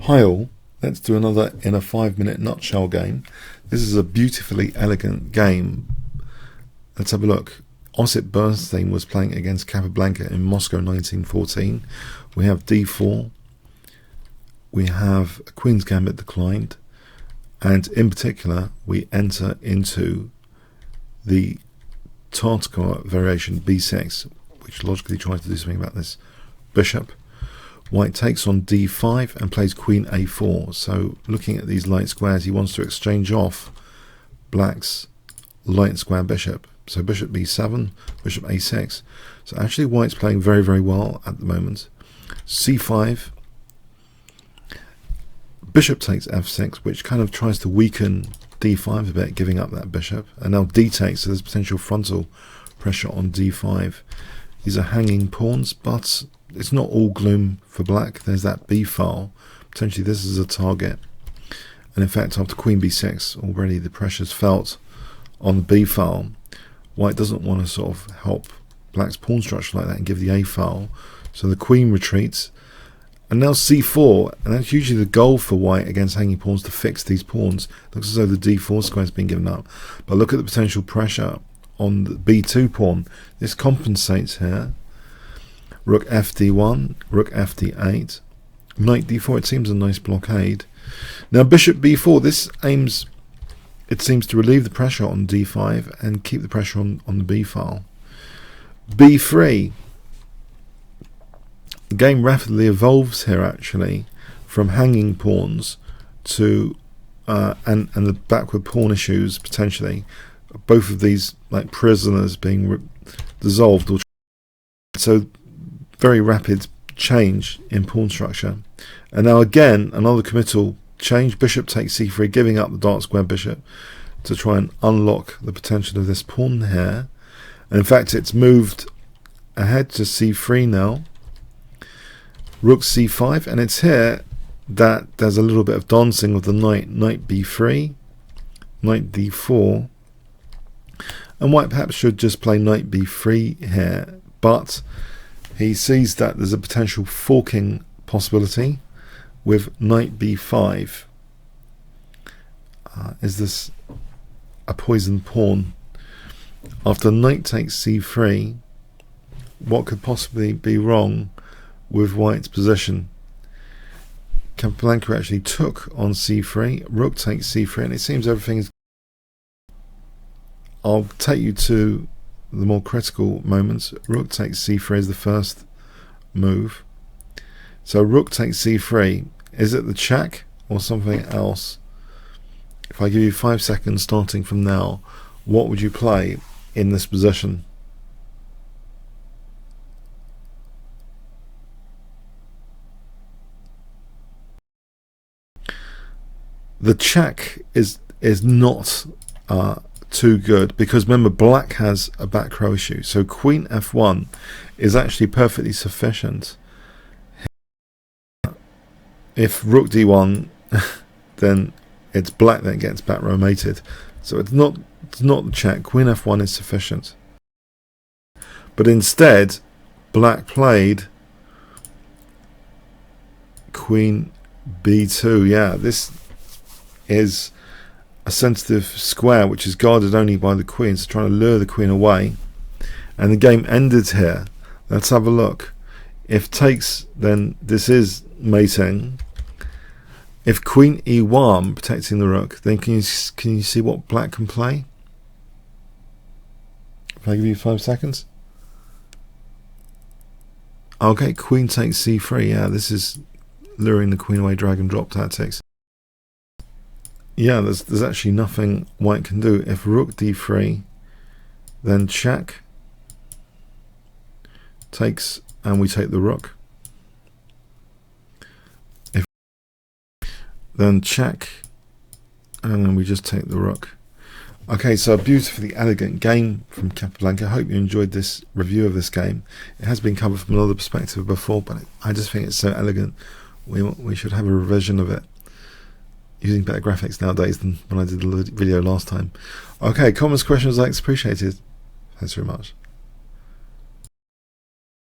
Hi all, let's do another in a 5-minute nutshell game. This is a beautifully elegant game. Let's have a look. Ossip Bernstein was playing against Capablanca in Moscow 1914. We have d4, we have a Queen's Gambit declined, and in particular we enter into the Tartakovsky variation b6, which logically tries to do something about this bishop. White takes on d5 and plays queen a4. So looking at these light squares, he wants to exchange off black's light square bishop. So bishop b7, bishop a6. So actually white's playing very, very well at the moment. c5, bishop takes f6, which kind of tries to weaken d5 a bit, giving up that bishop. And now d takes, so there's potential frontal pressure on d5. These are hanging pawns, but it's not all gloom for black. There's that b file. Potentially this is a target. And in fact, after queen b6, already the pressure's felt on the b file. White doesn't want to sort of help black's pawn structure like that and give the a file. So the queen retreats. And now c4, and that's usually the goal for white against hanging pawns, to fix these pawns. Looks as though the d4 square has been given up. But look at the potential pressure on the b2 pawn. This compensates here. Rook fd1, rook fd8, knight d4. It seems a nice blockade. Now bishop b4, this aims, it seems, to relieve the pressure on d5 and keep the pressure on the b file. b3, the game rapidly evolves here actually from hanging pawns to and the backward pawn issues potentially, both of these like prisoners being dissolved. So very rapid change in pawn structure. And now again another committal change. Bishop takes c3, giving up the dark square bishop to try and unlock the potential of this pawn here. And in fact it's moved ahead to c3 now. Rook c5, and it's here that there's a little bit of dancing with the knight. Knight b3, knight d4, and white perhaps should just play knight b3 here, but he sees that there's a potential forking possibility with knight b5. Is this a poisoned pawn? After knight takes c3, what could possibly be wrong with white's position? Capablanca actually took on c3, rook takes c3, and it seems everything's... I'll take you to the more critical moments. Rook takes c3 is the first move. So rook takes c3. Is it the check or something else? If I give you 5 seconds starting from now, what would you play in this position? The check is not too good, because remember black has a back row issue, so queen f1 is actually perfectly sufficient. If rook d1 then it's black that gets back row mated, so it's not the check. Queen f1 is sufficient, but instead black played queen b2. Yeah, this is a sensitive square which is guarded only by the queen, so trying to lure the queen away, and the game ended here. Let's have a look. If takes, then this is mating. If queen e1 protecting the rook, then can you see what black can play? If I give you 5 seconds. Okay, queen takes c3. Yeah, this is luring the queen away, drag and drop tactics. Yeah, there's actually nothing white can do. If rook d3, then check, takes, and we take the rook. If then check, and then we just take the rook. Okay, so a beautifully elegant game from Capablanca. I hope you enjoyed this review of this game. It has been covered from another perspective before, but I just think it's so elegant. We should have a revision of it, using better graphics nowadays than when I did the video last time. Okay, comments, questions, likes appreciated. Thanks very much.